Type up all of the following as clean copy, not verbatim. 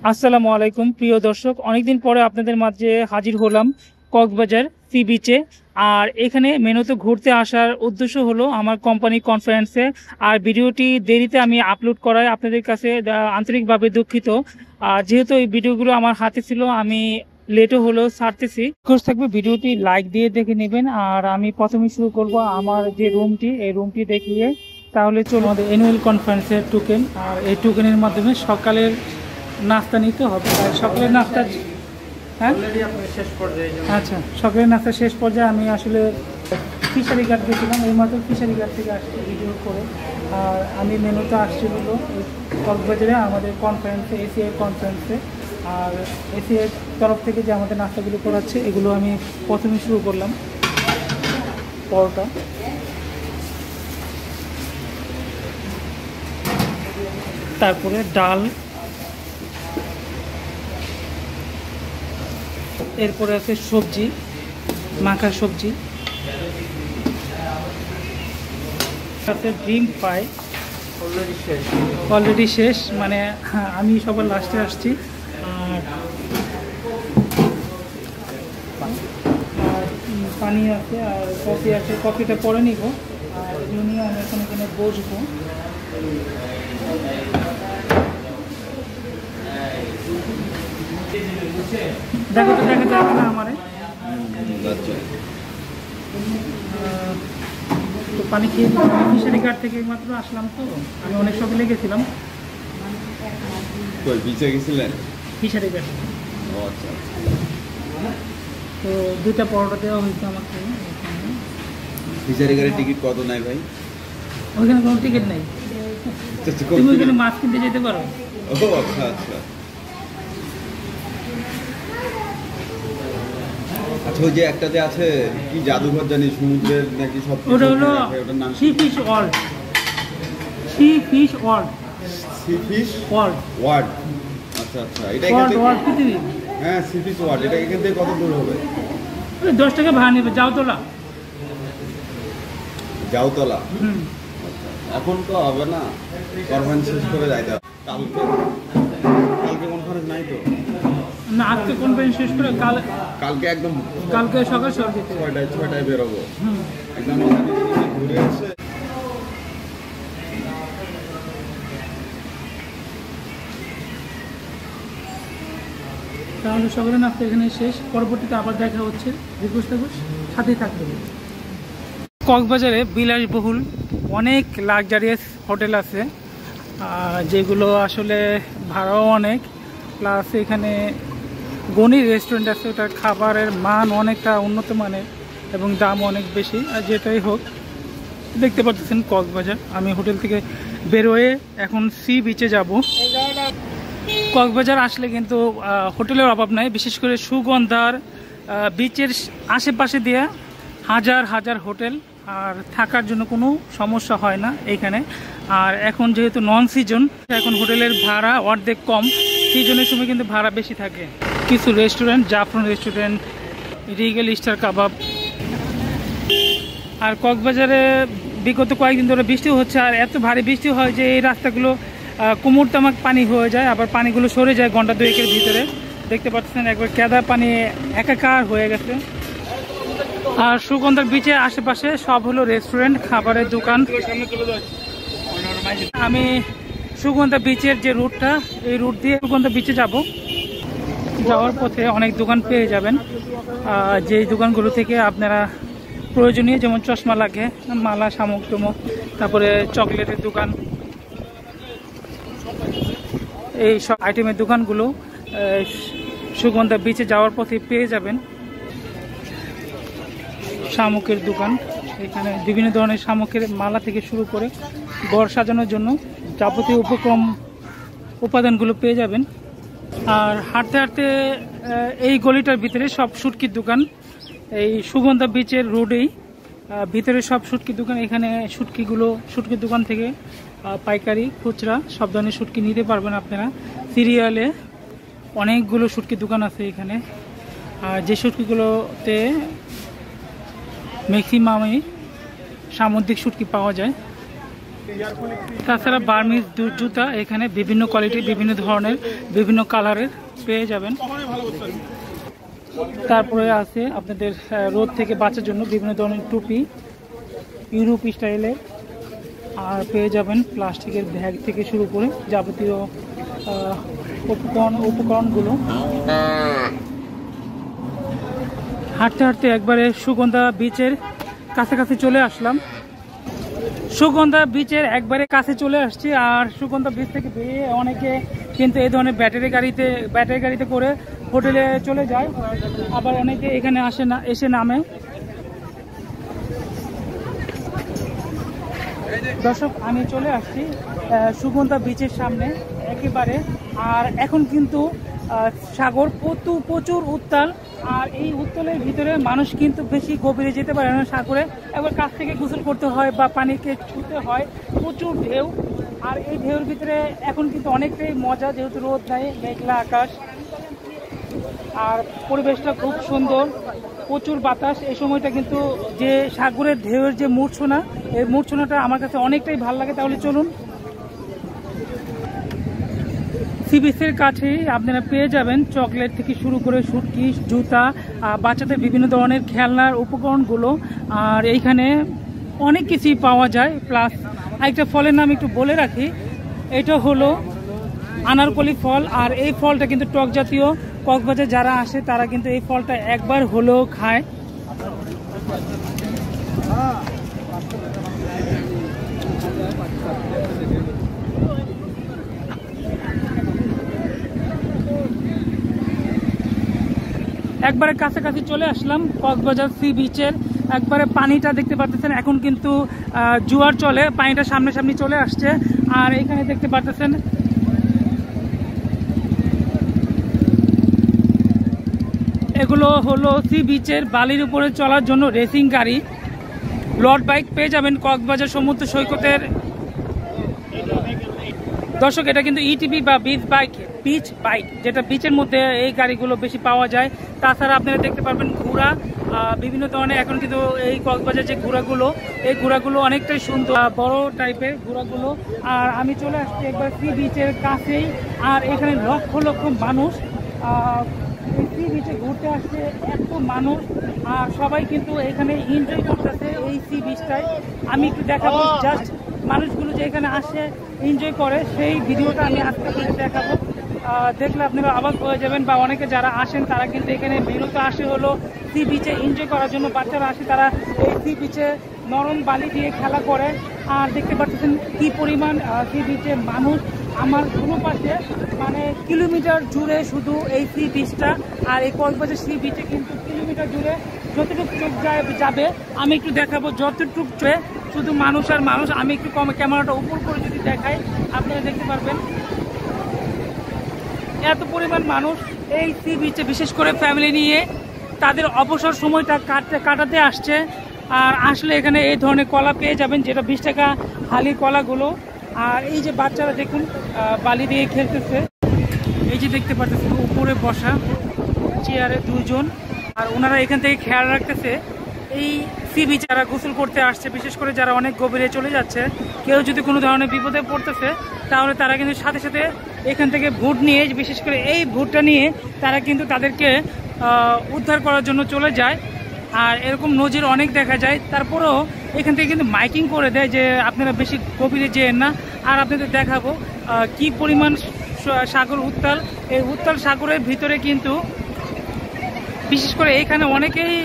আসসালামু আলাইকুম প্রিয় দর্শক, অনেকদিন পরে আপনাদের মাঝে হাজির হলাম কক্সবাজার সি বিচে। আর এখানে মেনত ঘুরতে আসার উদ্দেশ্য হলো আমার কোম্পানি কনফারেন্সে। আর ভিডিওটি দেরিতে আমি আপলোড করায় আপনাদের কাছে আন্তরিকভাবে দুঃখিত। আর যেহেতু এই ভিডিওগুলো আমার হাতে ছিল, আমি লেটও হলেও ছাড়তেছি। রিকোয়েস্ট থাকবে ভিডিওটি লাইক দিয়ে দেখে নেবেন। আর আমি প্রথমে শুরু করব আমার যে রুমটি, এই রুমটি দেখিয়ে। তাহলে চলুন, আমাদের অ্যানুয়াল কনফারেন্সের টোকেন, আর এই টোকেনের মাধ্যমে সকালের নাস্তা নিতে হবে। আর সকালের নাস্তা, হ্যাঁ আচ্ছা, সকালের নাস্তা শেষ পর্যায়ে আমি আসলে ফিশারি ঘাট গেছিলাম, এইমাত্র ফিশারি ঘাট থেকে আসছি ভিডিও করে। আর আমি মেনুতে আসছি হলো কক্সবাজারে আমাদের কনফারেন্সে, এসিআই কনফারেন্সে। আর এসিআই তরফ থেকে যে আমাদের নাস্তাগুলো করাচ্ছে, এগুলো আমি প্রথমে শুরু করলাম। পরোটা, তারপরে ডাল, এরপরে আছে সবজি, মাখা সবজি, সাথে ডিম ফ্রাই। অলরেডি শেষ, মানে আমি সবার লাস্টে আসছি। আর পানি আছে, আর কফি আছে, কফিটা পরে নিব। আর নিয়ে আমি এখন এখানে বসবো। দেখো তো, দেখা যাবে না আমারে? তো পানি খেয়ে ফিশারি ঘাট থেকে মাত্র আসলাম, তো আমি অনেক সকালে গেছিলাম ফিশারি ঘাট। তো দুইটা পরোটা দেওয়া হয়েছে আমাকে। ফিশারি ঘাটের টিকিট কত নাই ভাই? ওইখানে কোনো টিকিট নেই, তুমি ওইখানে মাছ কিনতে যেতে পারো। ও আচ্ছা আচ্ছা। আচ্ছা, ওই যে একটাতে আছে কি জাদুঘর জানি, সমুদ্রের নাকি সব, ওটা হলো C fish world. C fish world. C fish world. World. আচ্ছা আচ্ছা, এটা ওয়ার্ল্ড ওয়ার্ল্ড পৃথিবী। হ্যাঁ, সি ফিশ ওয়ার্ল্ড। এটা এখান থেকে কত দূর হবে? 10 টাকা ভাড়া নেবে, যাওতলা। যাওতলা। এখন তো হবে না, কনফারেন্স শেষ করে যাইতে হবে। কালকে কনফারেন্স নাই তো? না, আজকে কনফারেন্স শেষ করে কালকে একদম কালকে সকাল 6টায় বেরোবো। একদম ঘুরে এসে তাহলে সকালে নাস্তা এখানে শেষ। পরবর্তীতে আবার দেখা হচ্ছে। রিকোয়েস্ট থাকবে সাথেই থাকবে। কক্সবাজারে বিলাসবহুল অনেক লাক্সারিয়াস হোটেল আছে, যেগুলো আসলে ভাড়াও অনেক, প্লাস এখানে গণি রেস্টুরেন্ট আছে। ওটার খাবারের মান অনেকটা উন্নত মানের এবং দাম অনেক বেশি। আর যেটাই হোক, দেখতে পাচ্ছেন কক্সবাজার। আমি হোটেল থেকে বেরোয়ে এখন সি বিচে যাব। কক্সবাজার আসলে কিন্তু হোটেলের অভাব নাই, বিশেষ করে সুগন্ধার বিচের আশেপাশে দিয়ে হাজার হাজার হোটেল, আর থাকার জন্য কোনো সমস্যা হয় না এখানে। আর এখন যেহেতু নন সিজন, এখন হোটেলের ভাড়া অর্ধেক কম, সিজনের সময় কিন্তু ভাড়া বেশি থাকে। কিছু রেস্টুরেন্ট, জাফরান রেস্টুরেন্ট, রিগেল স্টার কাবাব। আর কক্সবাজারে বিগত কয়েকদিন ধরে বৃষ্টি হচ্ছে, আর এত ভারী বৃষ্টি হয় যে এই রাস্তাগুলো কোমর তামাক পানি হয়ে যায়, আবার পানিগুলো সরে যায় ঘন্টা 2-এর ভিতরে। দেখতে পাচ্ছেন একবার কাদা পানি একাকার হয়ে গেছে। আর সুগন্ধার বিচের আশেপাশে সব হলো রেস্টুরেন্ট, খাবারের দোকান। আমি সুগন্ধা বিচের যে রুটটা, এই রুট দিয়ে সুগন্ধা বিচে যাব। যাওয়ার পথে অনেক দোকান পেয়ে যাবেন, যেই দোকানগুলো থেকে আপনারা প্রয়োজনীয়, যেমন চশমা লাগে, মালা, শামুক টুমুক, তারপরে চকলেটের দোকান, এই সব আইটেমের দোকানগুলো সুগন্ধা বিচে যাওয়ার পথে পেয়ে যাবেন। শামুকের দোকান, এখানে বিভিন্ন ধরনের শামুকের মালা থেকে শুরু করে ঘর সাজানোর জন্য যাবতীয় উপাদানগুলো পেয়ে যাবেন। আর হাঁটতে হাঁটতে এই গলিটার ভিতরে সব শুটকির দোকান, এই সুগন্ধা বিচের রোডেই ভিতরে সব শুটকির দোকান। এখানে শুটকির দোকান থেকে পাইকারি, খুচরা সব ধরনের শুটকি নিতে পারবেন আপনারা। সিরিয়ালে অনেকগুলো শুটকির দোকান আছে এখানে, আর যে শুটকিগুলোতে ম্যাক্সিমামই সামুদ্রিক শুটকি পাওয়া যায়। তাছাড়া বার্মিজ জুতা এখানে বিভিন্ন কোয়ালিটির, বিভিন্ন ধরনের, বিভিন্ন কালারের পেয়ে যাবেন। তারপরে আছে আপনাদের রোদ থেকে বাঁচার জন্য বিভিন্ন ধরনের টুপি ইউরোপ স্টাইলে, আর পেয়ে যাবেন প্লাস্টিকের ব্যাগ থেকে শুরু করে যাবতীয় উপকরণগুলো। হাঁটতে হাঁটতে একবারে সুগন্ধা বিচের কাছাকাছি চলে আসলাম। সুগন্ধা বিচের একবারে কাছে চলে আসছি। আর সুগন্ধা বিচ থেকে বেরিয়ে অনেকে কিন্তু এই ধরনের ব্যাটারি গাড়িতে করে হোটেলে চলে যায়, আবার অনেকে এখানে এসে নামে। দর্শক, আমি চলে আসছি সুগন্ধা বিচের সামনে একেবারে। আর এখন কিন্তু সাগর প্রচুর উত্তাল, আর এই উত্তালের ভিতরে মানুষ কিন্তু বেশি গভীরে যেতে পারে না সাগরে। একবার কাছ থেকে গোসল করতে হয় বা পানিকে ছুঁতে হয়, প্রচুর ঢেউ। আর এই ঢেউর ভিতরে এখন কিন্তু অনেকটাই মজা, যেহেতু রোদ নাই, মেঘলা আকাশ, আর পরিবেশটা খুব সুন্দর, প্রচুর বাতাস। এই সময়টা কিন্তু যে সাগরের ঢেউয়ের যে মূর্ছনা, এই মূর্ছনাটা আমার কাছে অনেকটাই ভালো লাগে। তাহলে চলুন, সি বিচের কাছেই আপনারা পেয়ে যাবেন চকলেট থেকে শুরু করে শুটকি, জুতা, বাচ্চাদের বিভিন্ন ধরনের খেলনার উপকরণগুলো। আর এইখানে অনেক কিছুই পাওয়া যায়। প্লাস আরেকটা ফলের নাম একটু বলে রাখি, এটা হলো আনারকলি ফল। আর এই ফলটা কিন্তু টক জাতীয়। কক্সবাজার যারা আসে তারা কিন্তু এই ফলটা একবার হলেও খায়। একবারে কাছাকাছি চলে আসলাম কক্সবাজার সি বিচের। একবারে পানিটা দেখতে পাচ্ছেন, এখন কিন্তু জোয়ার চলে, পানিটা সামনাসামনি চলে আসছে। আর এখানে দেখতে পাচ্ছেন এগুলো হলো সি বিচের বালির উপরে চলার জন্য রেসিং গাড়ি। লট বাইক পেয়ে যাবেন কক্সবাজার সমুদ্র সৈকতের। দর্শক, এটা কিন্তু ইটিভি বা বিচ বাইক, যেটা বিচের মধ্যে এই গাড়িগুলো বেশি পাওয়া যায়। তাছাড়া আপনারা দেখতে পারবেন ঘোড়া, বিভিন্ন ধরনের। এখন কিন্তু এই কক্সবাজার যে ঘোড়াগুলো, এই ঘোড়াগুলো অনেকটাই সুন্দর, বড় টাইপের ঘোড়াগুলো। আর আমি চলে আসছি একবার সি বিচের কাছেই। আর এখানে লক্ষ লক্ষ মানুষ এই সি বিচে ঘুরতে আসছে, এত মানুষ। আর সবাই কিন্তু এখানে এনজয় করতেছে এই সি বিচটায়। আমি একটু দেখাবো জাস্ট মানুষগুলো যে এখানে আসে এনজয় করে, সেই ভিডিওটা আমি আজকে আপনাদের দেখাবো। দেখলে আপনারা অবাক হয়ে যাবেন। বা অনেকে যারা আসেন তারা কিন্তু এখানে মেনুতে আসে হলো সি বিচে এনজয় করার জন্য। বাচ্চারা আসে, তারা এই সি বিচে নরম বালি দিয়ে খেলা করে। আর দেখতে পাচ্ছেন কি পরিমাণ সি বিচে মানুষ। আমার কোনো পাশে মানে কিলোমিটার জুড়ে শুধু এই সি বিচটা। আর এই কক্সবাজার সি বিচে কিন্তু কিলোমিটার জুড়ে যতটুকু চোখ যাবে আমি একটু দেখাবো, যতটুকু চোখে শুধু মানুষ আর মানুষ। আমি একটু ক্যামেরাটা উপর করে যদি দেখাই আপনারা দেখতে পারবেন এত পরিমাণ মানুষ এই সি বিচে, বিশেষ করে ফ্যামিলি নিয়ে তাদের অবসর সময়টা কাটাতে আসছে। আর আসলে এখানে এই ধরনের কলা পেয়ে যাবেন, যেটা 20 টাকা হালি কলাগুলো। আর এই যে বাচ্চারা দেখুন বালি দিয়ে খেলতেছে, এই যে দেখতে পাচ্ছেন উপরে বসা চেয়ারে দুজন। আর ওনারা এখান থেকে খেয়াল রাখতেছে এই সি বিচে যারা গোসল করতে আসছে, বিশেষ করে যারা অনেক গভীরে চলে যাচ্ছে, কেউ যদি কোনো ধরনের বিপদে পড়তেছে তাহলে তারা কিন্তু সাথে সাথে এখান থেকে ভুট নিয়ে, বিশেষ করে এই ভুটটা নিয়ে তারা কিন্তু তাদেরকে উদ্ধার করার জন্য চলে যায়। আর এরকম নজির অনেক দেখা যায়। তারপরেও এখান থেকে কিন্তু মাইকিং করে দেয় যে আপনারা বেশি গভীরে যেয়েন না। আর আপনাদের দেখাবো কি পরিমাণ সাগর উত্তাল। এই উত্তাল সাগরের ভিতরে কিন্তু বিশেষ করে এখানে অনেকেই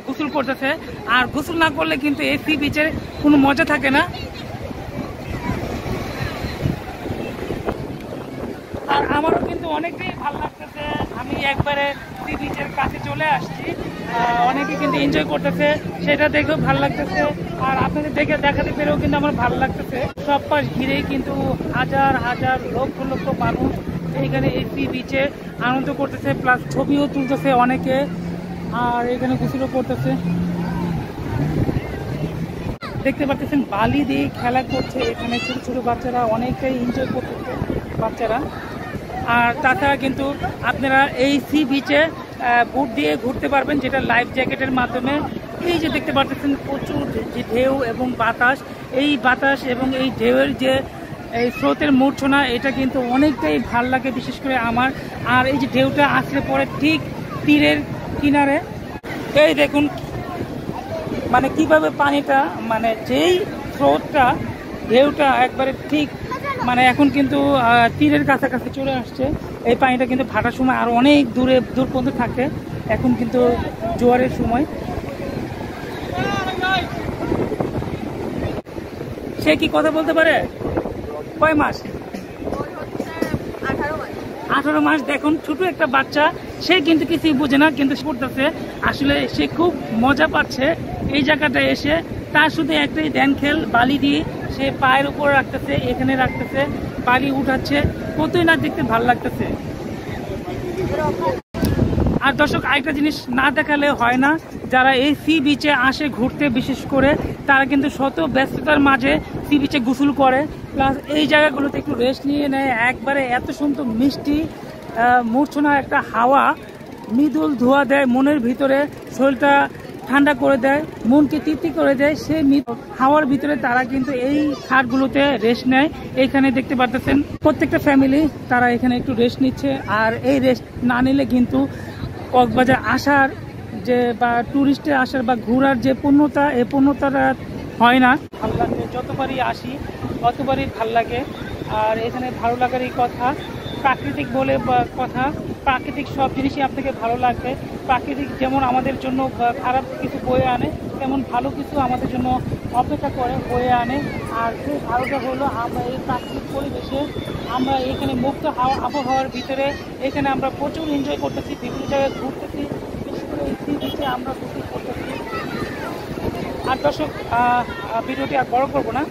গোসল করতেছে। আর গোসল না করলে কিন্তু এই সি বিচের কোনো মজা থাকে না। আর আমারও কিন্তু অনেকটাই ভালো লাগতেছে। আমি একবারে সি বিচের কাছে চলে আসছি, অনেকে কিন্তু এনজয় করতেছে, সেটা দেখেও ভালো লাগতেছে। আর আপনাদের দেখাতে পেরেও কিন্তু আমার ভালো লাগতেছে। সব পাশ ঘিরেই কিন্তু হাজার হাজার লক্ষ লক্ষ মানুষ এইখানে এই সি বিচে আনন্দ করতেছে, প্লাস ছবিও তুলতেছে অনেকে। আর এখানে গোসলও করতেছে, দেখতে পাচ্ছেন বালি দিয়ে খেলা করছে এখানে ছোট ছোট বাচ্চারা, অনেকটাই এনজয় করতেছে বাচ্চারা। আর তাছাড়া কিন্তু আপনারা এই সি বিচে বুট দিয়ে ঘুরতে পারবেন, যেটা লাইফ জ্যাকেটের মাধ্যমে এই যে দেখতে পাচ্ছেন প্রচুর যে ঢেউ এবং বাতাস, এই বাতাস এবং এই ঢেউয়ের যে এই স্রোতের মূর্ছনা, এটা কিন্তু অনেকটাই ভাল লাগে বিশেষ করে আমার। আর এই যে ঢেউটা আছড়ে পড়ে ঠিক তীরের কিনারে, এই দেখুন মানে কিভাবে পানিটা মানে যেই স্রোতটা ঢেউটা একবারে ঠিক মানে এখন কিন্তু তীরের কাছাকাছি চলে আসছে। এই পানিটা কিন্তু ভাটার সময় আর অনেক দূর পর্যন্ত থাকে, এখন কিন্তু জোয়ারের সময়। সে কি কথা বলতে পারে? কয় মাস? 18 মাস। দেখুন ছোট একটা বাচ্চা, সে কিন্তু কিছুই বোঝে না, কিন্তু পড়তেছে আসলে সে খুব মজা পাচ্ছে এই জায়গাটায় এসে। তার শুধু একটাই ধ্যান খেল, বালি দিয়ে সে পায়ের উপর রাখতেছে, এখানে রাখতেছে, বালি উঠাচ্ছে, কতই না দেখতে ভালো লাগতেছে। আর দর্শক আরেকটা জিনিস না দেখালে হয় না, যারা এই সি বিচে আসে ঘুরতে বিশেষ করে, তারা কিন্তু শত ব্যস্ততার মাঝে সি বিচে গোসল করে, প্লাস এই জায়গাগুলোতে একটু রেস্ট নিয়ে নেয়। একবারে এত সুন্দর মিষ্টি মূর্ছনা একটা হাওয়া মৃদুল ধোয়া দেয় মনের ভিতরে, শরীরটা ঠান্ডা করে দেয়, মনকে তৃপ্তি করে দেয়। সেই হাওয়ার ভিতরে তারা কিন্তু এই খাটগুলোতে রেস্ট নেয়। এইখানে দেখতে পাচ্ছেন প্রত্যেকটা ফ্যামিলি তারা এখানে একটু রেস্ট নিচ্ছে। আর এই রেস্ট না নিলে কিন্তু কক্সবাজার আসার যে বা ট্যুরিস্টে আসার বা ঘোরার যে পূর্ণতা, এই পূর্ণতাটা হয় না। ভালো লাগবে, যতবারই আসি ততবারই ভাল লাগে। আর এখানে ভালো লাগারই কথা, প্রাকৃতিক বলে কথা, প্রাকৃতিক সব জিনিসই আপনাকে ভালো লাগবে। প্রাকৃতিক যেমন আমাদের জন্য খারাপ কিছু বয়ে আনে, তেমন ভালো কিছু আমাদের জন্য অপেক্ষা করে বয়ে আনে। আর সেই ভালোটা হলো আমরা এই প্রাকৃতিক পরিবেশে, আমরা এখানে মুক্ত আবহাওয়ার ভিতরে এখানে আমরা প্রচুর এনজয় করতেছি, বিভিন্ন জায়গায় ঘুরতেছি, বিশেষ করে এই সি বিচে আমরা ঘুরতে করতেছি। আর দর্শক ভিডিওটি আর বড় করবো না,